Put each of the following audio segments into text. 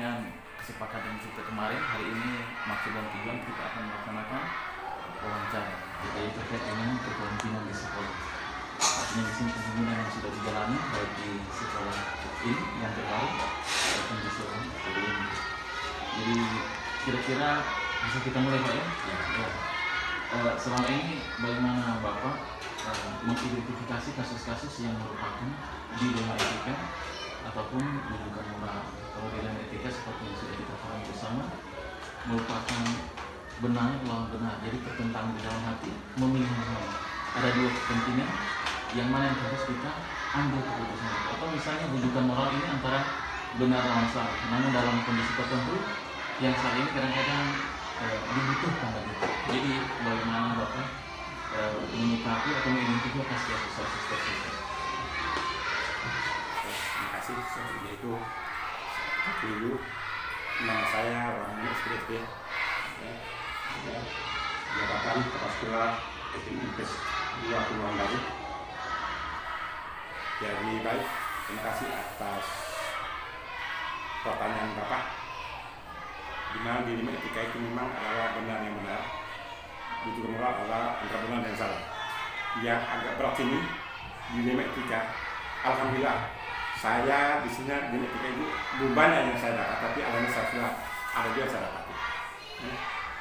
dengan kesepakatan kita kemarin, hari ini maksud dan tujuan kita akan melaksanakan wawancara. Jadi terkait dengan kepemimpinan di sekolah. Artinya di sini kepemimpinan yang sudah dijalani baik di sekolah ini yang terbaru maupun di sekolah sebelumnya. Jadi kira-kira bisa kita mulai Pak ya? Ya. Selama ini bagaimana Bapak mengidentifikasi kasus-kasus yang merupakan dilema etika ataupun rujukan moral. Kalau dilema etika seperti yang sudah kita pahami bersama merupakan benar lawan benar, jadi tertentang di dalam hati, memilih mana. Ada dua kepentingan, yang mana yang harus kita ambil keputusan. Atau misalnya rujukan moral ini antara benar lawan salah, namun dalam kondisi tertentu yang saat ini kadang-kadang dibutuhkan begitu. Jadi bagaimana Bapak menyikapi atau mengidentifikasi kasus-kasus tersebut? Terima kasih. Yaitu dulu nama saya Rahman SPSD, jabatan kepala sekolah IPS 2 Kelurahan Baru. Jadi baik, terima kasih atas pertanyaan Bapak. Di mana dilema etika itu memang adalah benar yang benar, rujukan moral adalah antara benar dan salah. Yang agak berat ini dilema etika, alhamdulillah saya di sini dilema etika itu belum banyak yang saya dapat, tapi alhamdulillah saya sudah ada juga yang saya dapat.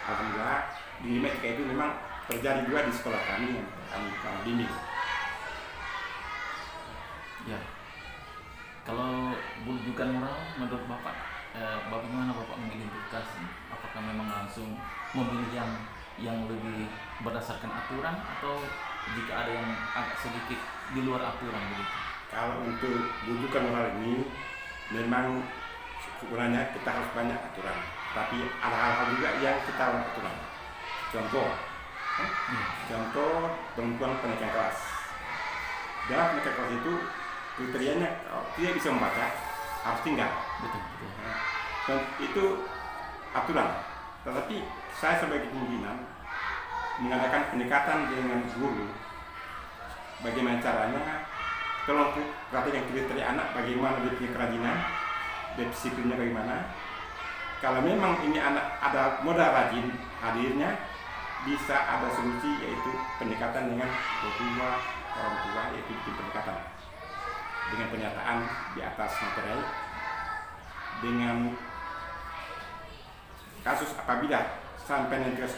Alhamdulillah dilema etika itu memang terjadi juga di sekolah kami yang kami bimbing. Ya, kalau rujukan moral menurut Bapak, bagaimana Bapak mengidentifikasi? Apakah memang langsung memilih yang lebih berdasarkan aturan atau jika ada yang agak sedikit di luar aturan begitu? Kalau untuk rujukan moral ini memang sebenarnya kita harus banyak aturan, tapi ada hal-hal juga yang kita harus aturan. Contoh perempuan pendidikan kelas. Dalam pendidikan kelas itu kriterianya kalau tidak bisa membaca harus tinggal. Betul. Dan itu aturan. Tetapi saya sebagai pimpinan mengadakan pendekatan dengan guru. Bagaimana caranya? Kelompok perhatian kriteria anak, bagaimana dia punya kerajinan, dia disiplinnya bagaimana. Kalau memang ini anak ada modal rajin, hadirnya bisa ada solusi, yaitu pendekatan dengan orang tua, yaitu bikin pendekatan dengan pernyataan di atas materai. Dengan kasus apabila sampai nanti kelas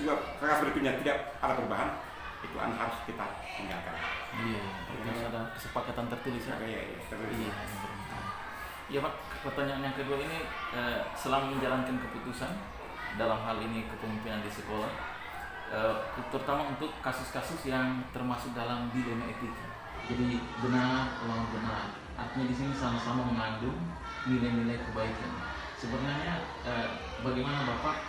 berikutnya tidak ada perubahan, itu harus kita tinggalkan. Iya, harus ada kesepakatan tertulis ya. Iya. Iya Pak, pertanyaan yang kedua ini selama menjalankan keputusan dalam hal ini kepemimpinan di sekolah, terutama untuk kasus-kasus yang termasuk dalam dilema etika. Jadi benar lawan benar, artinya di sini sama-sama mengandung nilai-nilai kebaikan. Sebenarnya bagaimana Bapak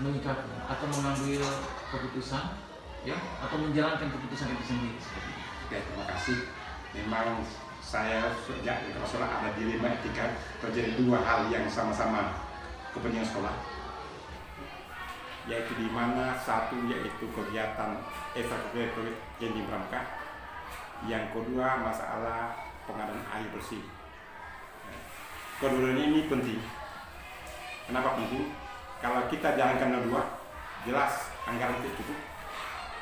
menyikapi atau mengambil keputusan, ya, atau menjalankan keputusan itu sendiri? Oke, terima kasih. Memang saya sejak sekolah ada dilema etika, terjadi dua hal yang sama-sama kepentingan sekolah, yaitu di mana satu yaitu kegiatan ekstrakurikuler jenjang pramuka, yang kedua masalah pengadaan air bersih. Keduanya ini penting. Kenapa penting? Kalau kita jalankan dua, jelas anggaran itu cukup.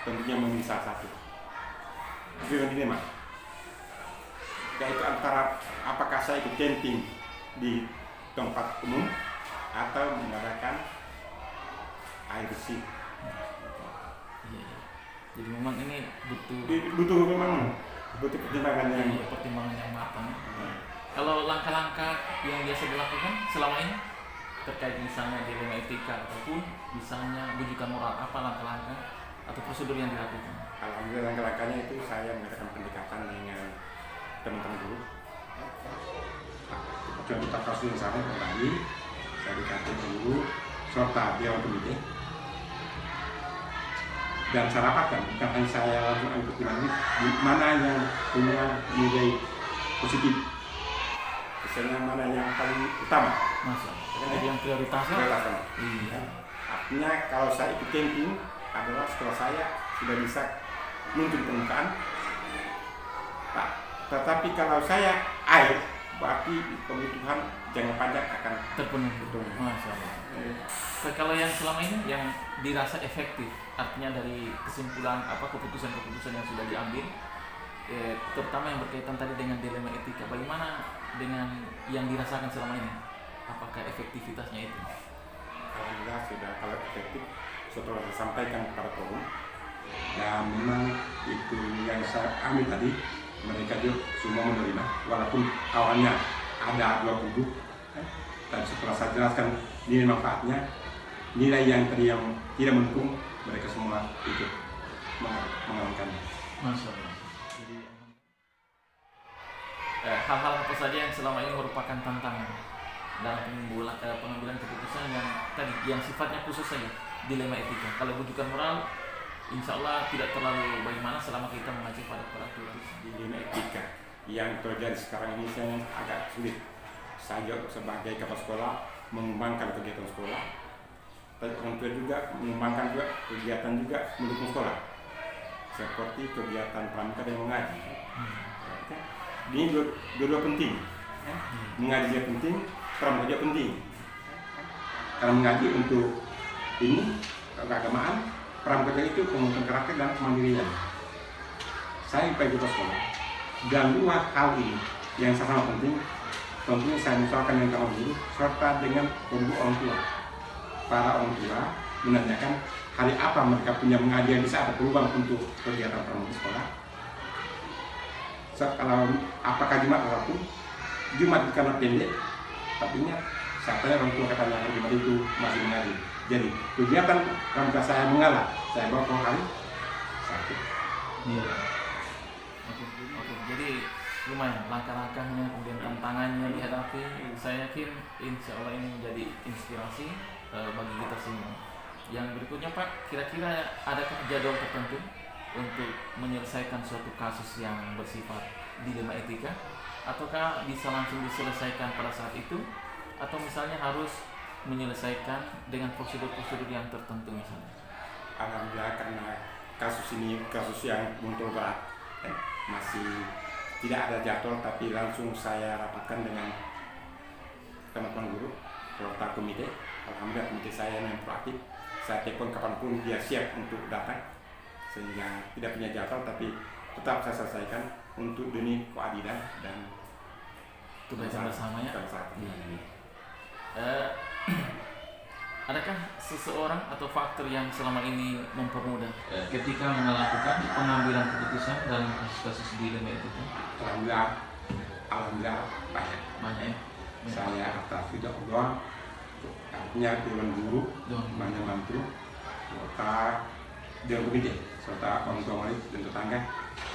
Tentunya memilih salah satu. Itu yang dilema. Yaitu antara apakah saya ikut camping di tempat umum atau mengadakan air bersih. Jadi memang ini butuh pertimbangan yang matang. Kalau langkah-langkah yang biasa dilakukan selama ini terkait misalnya dilema etika ataupun misalnya rujukan moral, apa langkah-langkah atau prosedur yang dilakukan? Alhamdulillah langkah-langkahnya itu saya mengadakan pendekatan dengan teman-teman dulu. Contoh kasus yang sama tadi, saya dikatakan dulu serta Dewan Pemilih. Dan saya rapatkan, bukan hanya saya langsung ikut mana yang punya nilai positif, misalnya mana yang paling utama. Jadi yang prioritasnya. Iya. Artinya kalau saya ikut camping adalah setelah saya sudah bisa muncul permukaan. Tetapi kalau saya air berarti kebutuhan jangka panjang akan terpenuhi. terpenuhi. Masya Allah. Kalau yang selama ini yang dirasa efektif, artinya dari kesimpulan keputusan-keputusan yang sudah diambil, terutama yang berkaitan tadi dengan dilema etika, bagaimana dengan yang dirasakan selama ini? Apakah efektivitasnya itu? Alhamdulillah sudah kalau efektif setelah saya sampaikan kepada forum, dan memang itu yang saya ambil tadi, mereka juga semua menerima walaupun awalnya ada dua kubu, dan setelah saya jelaskan nilai manfaatnya, nilai yang tadi yang tidak mendukung, mereka semua ikut mengamankannya. Masya Allah. Jadi hal-hal apa saja yang selama ini merupakan tantangan dalam pengambilan keputusan yang tadi yang sifatnya khusus saja dilema etika. Kalau rujukan moral, insya Allah tidak terlalu bagaimana selama kita mengacu pada peraturan. Dilema etika yang terjadi sekarang ini saya agak sulit. Saya sebagai kepala sekolah mengembangkan kegiatan sekolah, tapi orang tua juga mengembangkan juga kegiatan juga mendukung sekolah, seperti kegiatan pramuka dan mengaji. Ini dua penting. Mengaji juga penting, pramuka juga penting. Karena mengaji untuk ini keagamaan, pramuka itu pembentukan karakter dan kemandirian. Saya pergi ke sekolah dan dua hal ini yang sama penting. Tentunya saya misalkan dengan kawan guru serta dengan ibu orang tua. Para orang tua menanyakan hari apa mereka punya mengaji yang bisa ada peluang untuk kegiatan pramuka sekolah. Kalau apakah Jumat ataupun Jumat karena pendek, tapi ingat saya tanya orang tua katanya Jumat itu masih mengaji. Jadi kegiatan pramuka saya mengalah, saya bawa ke hari satu. Iya. Oke. Jadi lumayan langkah-langkahnya, kemudian tantangannya dihadapi. Saya yakin insya Allah ini menjadi inspirasi bagi kita semua. Yang berikutnya Pak, kira-kira adakah jadwal tertentu untuk menyelesaikan suatu kasus yang bersifat dilema etika, ataukah bisa langsung diselesaikan pada saat itu, atau misalnya harus menyelesaikan dengan prosedur-prosedur yang tertentu misalnya? Alhamdulillah karena kasus ini kasus yang muncul berat, masih tidak ada jadwal, tapi langsung saya rapatkan dengan teman-teman guru serta komite. Alhamdulillah komite saya yang proaktif, saya telepon kapanpun dia siap untuk datang, sehingga tidak punya jadwal tapi tetap saya selesaikan untuk demi keadilan dan tugas bersamanya. Adakah seseorang atau faktor yang selama ini mempermudah ketika melakukan pengambilan keputusan dalam kasus-kasus dilema itu? Alhamdulillah banyak. Banyak. Saya atas tidak doang, artinya dewan guru, banyak bantu, serta dewan komite, serta orang tua murid dan tetangga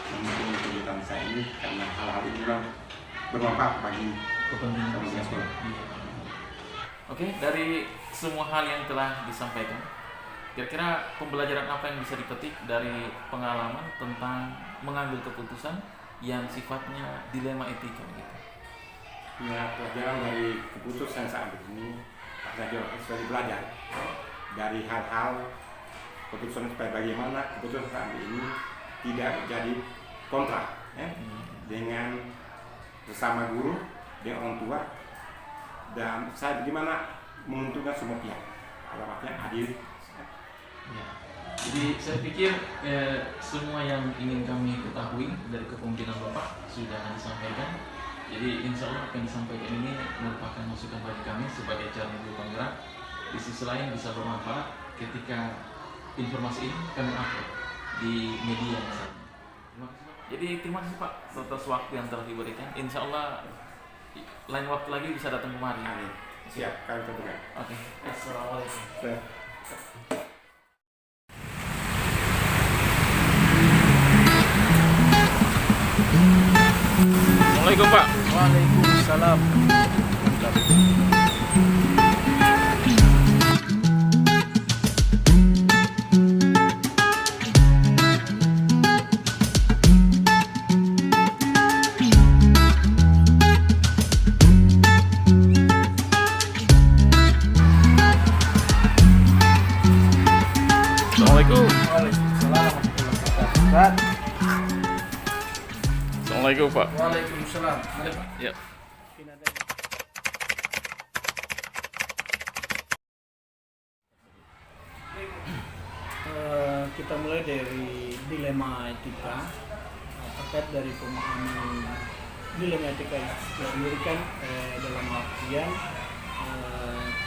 mendukung kegiatan saya ini karena hal-hal ini memang bermanfaat bagi kepentingan sekolah. Oke, dari semua hal yang telah disampaikan, kira-kira pembelajaran apa yang bisa dipetik dari pengalaman tentang mengambil keputusan yang sifatnya dilema etika gitu? Ya, pelajaran dari keputusan saat ini, saya belajar dari hal-hal keputusan supaya bagaimana keputusan saat ini tidak jadi kontra dengan sesama guru, dengan orang tua, dan saya bagaimana menguntungkan semua pihak, alamatnya adil. Ya. Jadi saya pikir semua yang ingin kami ketahui dari kepemimpinan Bapak sudah disampaikan. Jadi insya Allah apa yang disampaikan ini merupakan masukan bagi kami sebagai cara menjadi penggerak. Di sisi lain bisa bermanfaat ketika informasi ini kami upload di media misalnya. Jadi terima kasih Pak atas waktu yang telah diberikan. Insya Allah lain waktu lagi bisa datang kemari. Amin. Siap, kami terbuka. Oke. Assalamualaikum. Assalamualaikum Pak. Waalaikumsalam. Assalamualaikum. Waalaikumsalam warahmatullahi wabarakatuh. Assalamualaikum Pak. Waalaikumsalam. Ya. kita mulai dari dilema etika terkait dari pemahaman dilema etika itu sendiri kan dalam artian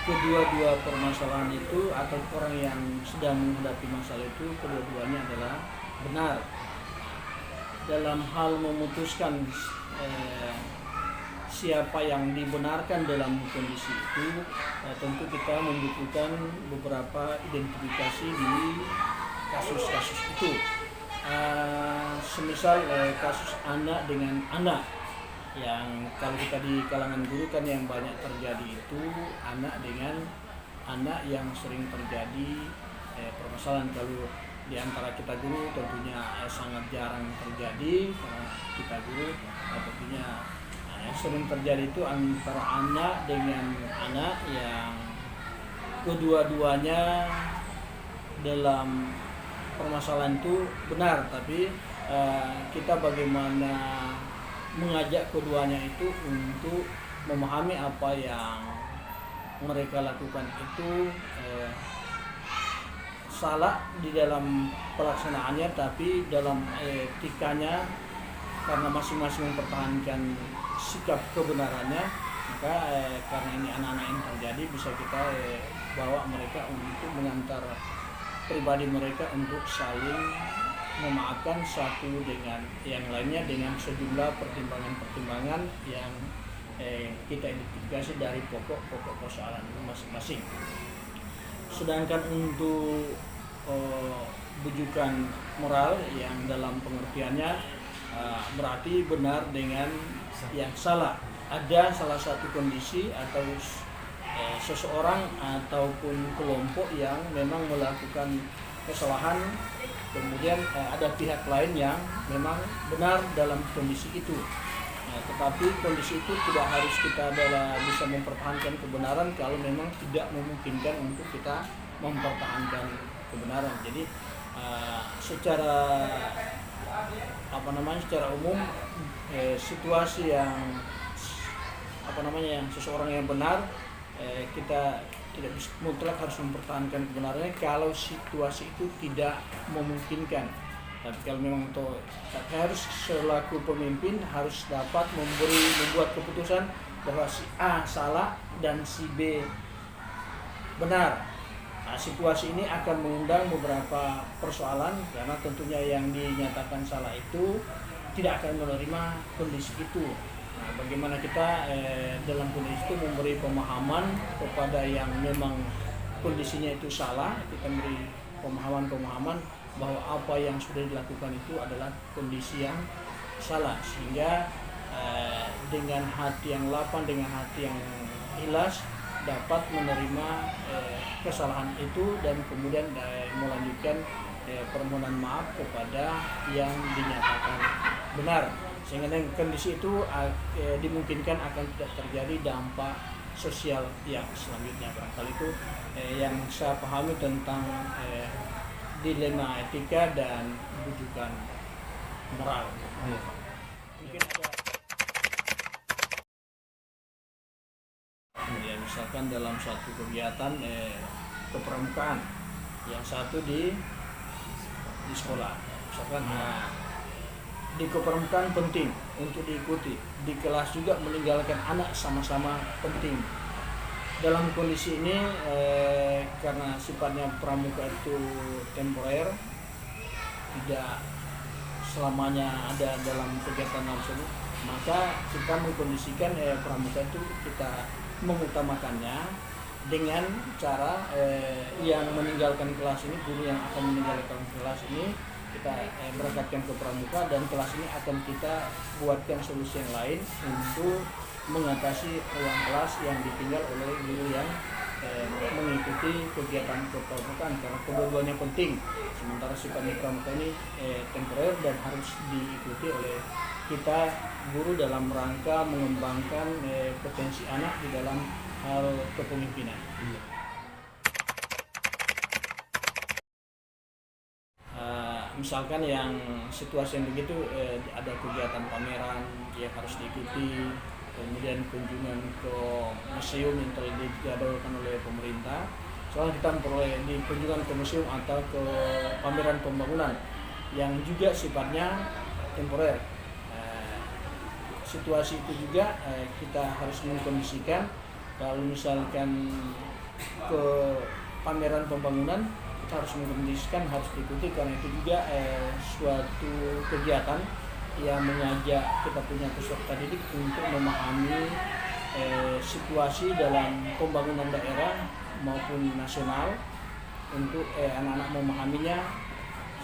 kedua-dua permasalahan itu atau orang yang sedang menghadapi masalah itu kedua-duanya adalah benar dalam hal memutuskan siapa yang dibenarkan dalam kondisi itu. Tentu kita membutuhkan beberapa identifikasi di kasus-kasus itu. Semisal kasus anak dengan anak, yang kalau kita di kalangan guru kan yang banyak terjadi itu anak dengan anak yang sering terjadi permasalahan. Kalau di antara kita guru tentunya sangat jarang terjadi, karena kita guru tentunya yang sering terjadi itu antara anak dengan anak yang kedua-duanya dalam permasalahan itu benar, tapi kita bagaimana mengajak keduanya itu untuk memahami apa yang mereka lakukan itu salah di dalam pelaksanaannya, tapi dalam etikanya karena masing-masing mempertahankan sikap kebenarannya, maka karena ini anak-anak yang terjadi bisa kita bawa mereka untuk mengantar pribadi mereka untuk saling memaafkan satu dengan yang lainnya dengan sejumlah pertimbangan-pertimbangan yang kita identifikasi dari pokok-pokok persoalan masing-masing. Sedangkan untuk bujukan moral yang dalam pengertiannya berarti benar dengan yang salah. Ada salah satu kondisi atau seseorang ataupun kelompok yang memang melakukan kesalahan, kemudian ada pihak lain yang memang benar dalam kondisi itu. Tetapi kondisi itu tidak harus kita bisa mempertahankan kebenaran kalau memang tidak memungkinkan untuk kita mempertahankan kebenaran. Jadi secara secara umum situasi yang yang seseorang yang benar kita tidak bisa mutlak harus mempertahankan kebenarannya kalau situasi itu tidak memungkinkan. Tapi kalau memang harus selaku pemimpin harus dapat membuat keputusan bahwa si A salah dan si B benar. Situasi ini akan mengundang beberapa persoalan karena tentunya yang dinyatakan salah itu tidak akan menerima kondisi itu. Bagaimana kita dalam kondisi itu memberi pemahaman kepada yang memang kondisinya itu salah, kita beri pemahaman bahwa apa yang sudah dilakukan itu adalah kondisi yang salah, sehingga dengan hati yang lapang, dengan hati yang ikhlas dapat menerima kesalahan itu dan kemudian melanjutkan permohonan maaf kepada yang dinyatakan benar, sehingga dengan kondisi itu dimungkinkan akan tidak terjadi dampak sosial yang selanjutnya. Barangkali itu yang saya pahami tentang dilema etika dan bujukan moral. Mungkin ada ya, misalkan dalam suatu kegiatan kepramukaan, yang satu di sekolah, misalkan di kepramukaan penting untuk diikuti, di kelas juga meninggalkan anak sama-sama penting. Dalam kondisi ini karena sifatnya pramuka itu temporer, tidak selamanya ada dalam kegiatan langsung, maka kita mengkondisikan pramuka itu kita mengutamakannya dengan cara yang meninggalkan kelas ini, guru yang akan meninggalkan kelas ini kita berangkatkan ke pramuka, dan kelas ini akan kita buatkan solusi yang lain untuk mengatasi ruang kelas yang ditinggal oleh guru yang mengikuti kegiatan kepramukaan, karena kedua-duanya penting. Sementara sifatnya pramuka ini temporer dan harus diikuti oleh kita guru dalam rangka mengembangkan potensi anak di dalam hal kepemimpinan. Misalkan yang situasi yang begitu ada kegiatan pameran yang harus diikuti, kemudian kunjungan ke museum yang telah dijadwalkan oleh pemerintah. sekolah kita memperoleh di kunjungan ke museum atau ke pameran pembangunan yang juga sifatnya temporer. Situasi itu juga kita harus mengkondisikan. Kalau misalkan ke pameran pembangunan, kita harus mengkondisikan, harus diikuti, karena itu juga suatu kegiatan yang mengajak kita punya peserta didik untuk memahami situasi dalam pembangunan daerah maupun nasional, untuk anak-anak memahaminya,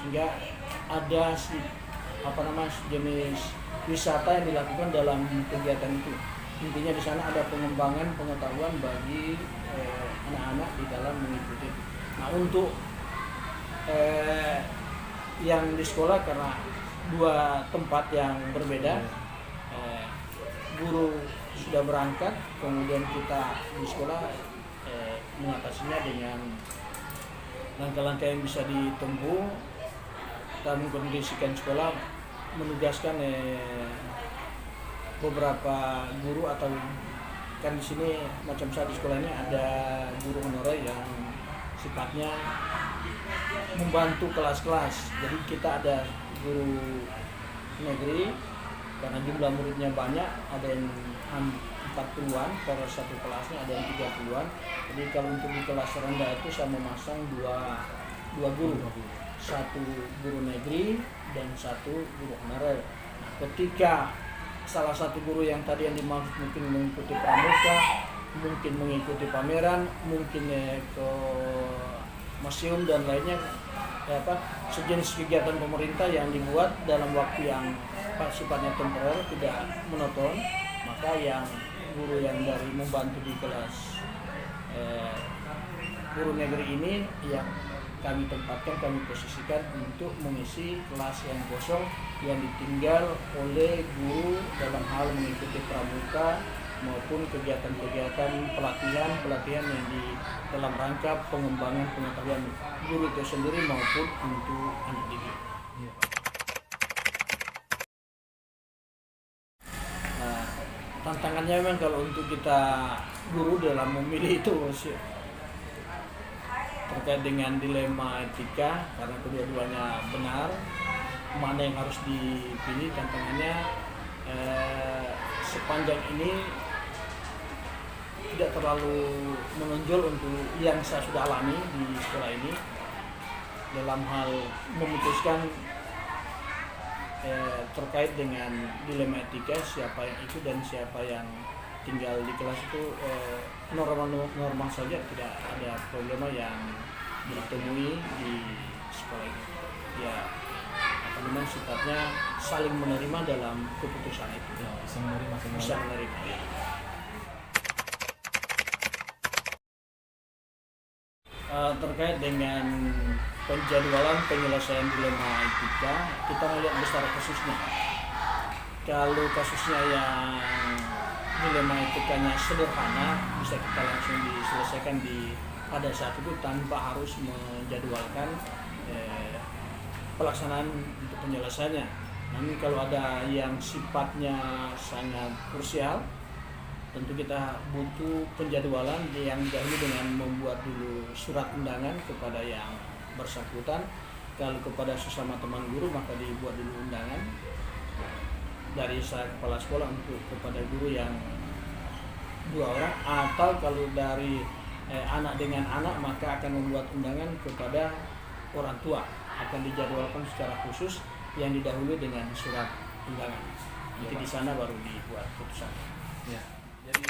sehingga ada jenis wisata yang dilakukan dalam kegiatan itu. Intinya di sana ada pengembangan pengetahuan bagi anak-anak di dalam mengikuti. Nah, untuk yang di sekolah, karena dua tempat yang berbeda, guru sudah berangkat, kemudian kita di sekolah mengatasinya dengan langkah-langkah yang bisa ditempuh. Kita mengkondisikan sekolah, menugaskan beberapa guru, atau kan di sini macam saat di sekolah ini ada guru honorer yang sifatnya membantu kelas-kelas. Jadi kita ada guru negeri, karena jumlah muridnya banyak, ada yang 40-an, per satu kelasnya ada yang 30-an. Jadi kalau untuk di kelas rendah itu saya memasang dua guru, satu guru negeri dan satu guru honorer. Nah, ketika salah satu guru yang tadi yang dimaksud mungkin mengikuti pramuka, mungkin mengikuti pameran, mungkin ke museum dan lainnya, sejenis kegiatan pemerintah yang dibuat dalam waktu yang sifatnya temporer, tidak monoton, maka yang guru yang dari membantu di kelas guru negeri ini yang kami tempatkan, kami posisikan untuk mengisi kelas yang kosong yang ditinggal oleh guru dalam hal mengikuti pramuka maupun kegiatan-kegiatan pelatihan yang di dalam rangka pengembangan pengetahuan guru itu sendiri maupun untuk anak didik. Nah, tantangannya memang kalau untuk kita guru dalam memilih itu terkait dengan dilema etika, karena kedua-duanya benar, mana yang harus dipilih. Tantangannya sepanjang ini tidak terlalu menonjol untuk yang saya sudah alami di sekolah ini dalam hal memutuskan terkait dengan dilema etika, siapa yang ikut dan siapa yang tinggal di kelas itu normal saja, tidak ada problema yang ditemui di sekolah ini. Ya, sifatnya saling menerima dalam keputusan itu. Ya, bisa menerima. Ya. Terkait dengan penjadwalan penyelesaian dilema etika, kita melihat besar kasusnya. Kalau kasusnya yang dilema etikanya sederhana, bisa kita langsung diselesaikan pada saat itu tanpa harus menjadwalkan pelaksanaan untuk penyelesaiannya. Namun kalau ada yang sifatnya sangat krusial, tentu kita butuh penjadwalan yang dahulu dengan membuat dulu surat undangan kepada yang bersangkutan. Kalau kepada sesama teman guru, maka dibuat dulu undangan dari saya kepala sekolah untuk kepada guru yang 2 orang, atau kalau dari anak dengan anak, maka akan membuat undangan kepada orang tua, akan dijadwalkan secara khusus yang didahului dengan surat undangan. Jadi di sana baru dibuat putusan. Ya. Jadi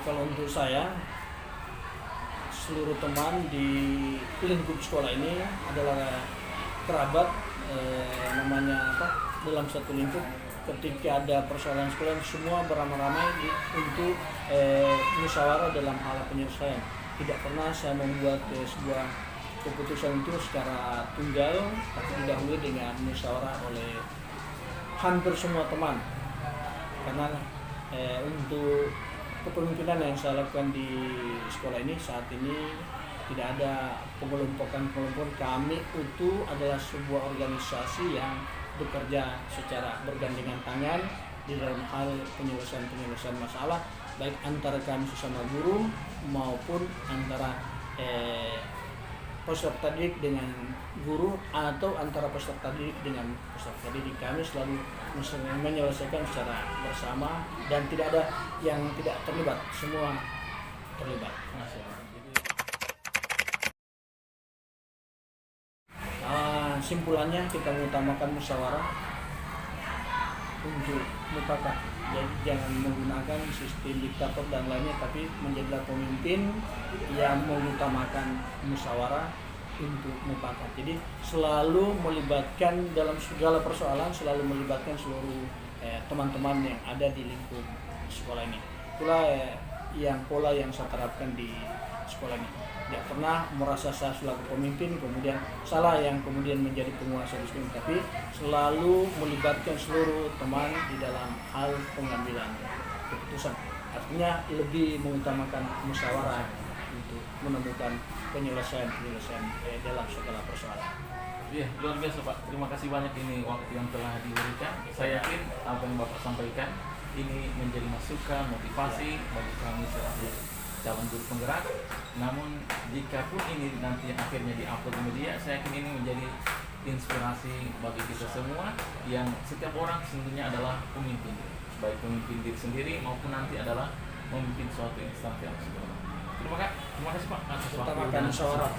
kalau untuk saya, seluruh teman di lingkup sekolah ini adalah kerabat, namanya dalam satu lingkup. Ketika ada persoalan sekolah, semua beramai-ramai untuk musyawarah dalam hal penyelesaian. Tidak pernah saya membuat sebuah keputusan itu secara tunggal, tapi didahului dengan musyawarah oleh hampir semua teman. Karena untuk kepemimpinan yang saya lakukan di sekolah ini saat ini tidak ada pengelompokan. Kami itu adalah sebuah organisasi yang bekerja secara bergandengan tangan di dalam hal penyelesaian masalah baik antara kami sesama guru maupun antara peserta didik dengan guru atau antara peserta didik dengan peserta didik. Kami selalu menyelesaikan secara bersama dan tidak ada yang tidak terlibat, semua terlibat. Simpulannya kita mengutamakan musyawarah untuk mufakat. Jadi jangan menggunakan sistem diktator dan lainnya, tapi menjadilah pemimpin yang mengutamakan musyawarah untuk mufakat. Jadi selalu melibatkan dalam segala persoalan, selalu melibatkan seluruh teman-teman yang ada di lingkup sekolah ini. Itulah pola yang saya terapkan di sekolah ini. Tidak pernah merasa saya selaku pemimpin kemudian salah yang kemudian menjadi penguasa di sekolah, tapi selalu melibatkan seluruh teman di dalam hal pengambilan keputusan. Artinya lebih mengutamakan musyawarah untuk menemukan penyelesaian dalam segala persoalan. Iya, luar biasa Pak. Terima kasih banyak ini waktu yang telah diberikan. Saya yakin apa yang Bapak sampaikan ini menjadi masukan, motivasi bagi kami selaku calon guru penggerak. Namun jika pun ini nanti akhirnya diupload di media, saya yakin ini menjadi inspirasi bagi kita semua yang setiap orang sesungguhnya adalah pemimpin, baik pemimpin diri sendiri maupun nanti adalah memimpin suatu instansi yang sebenarnya. Terima kasih Pak atas waktu dan musyawarah.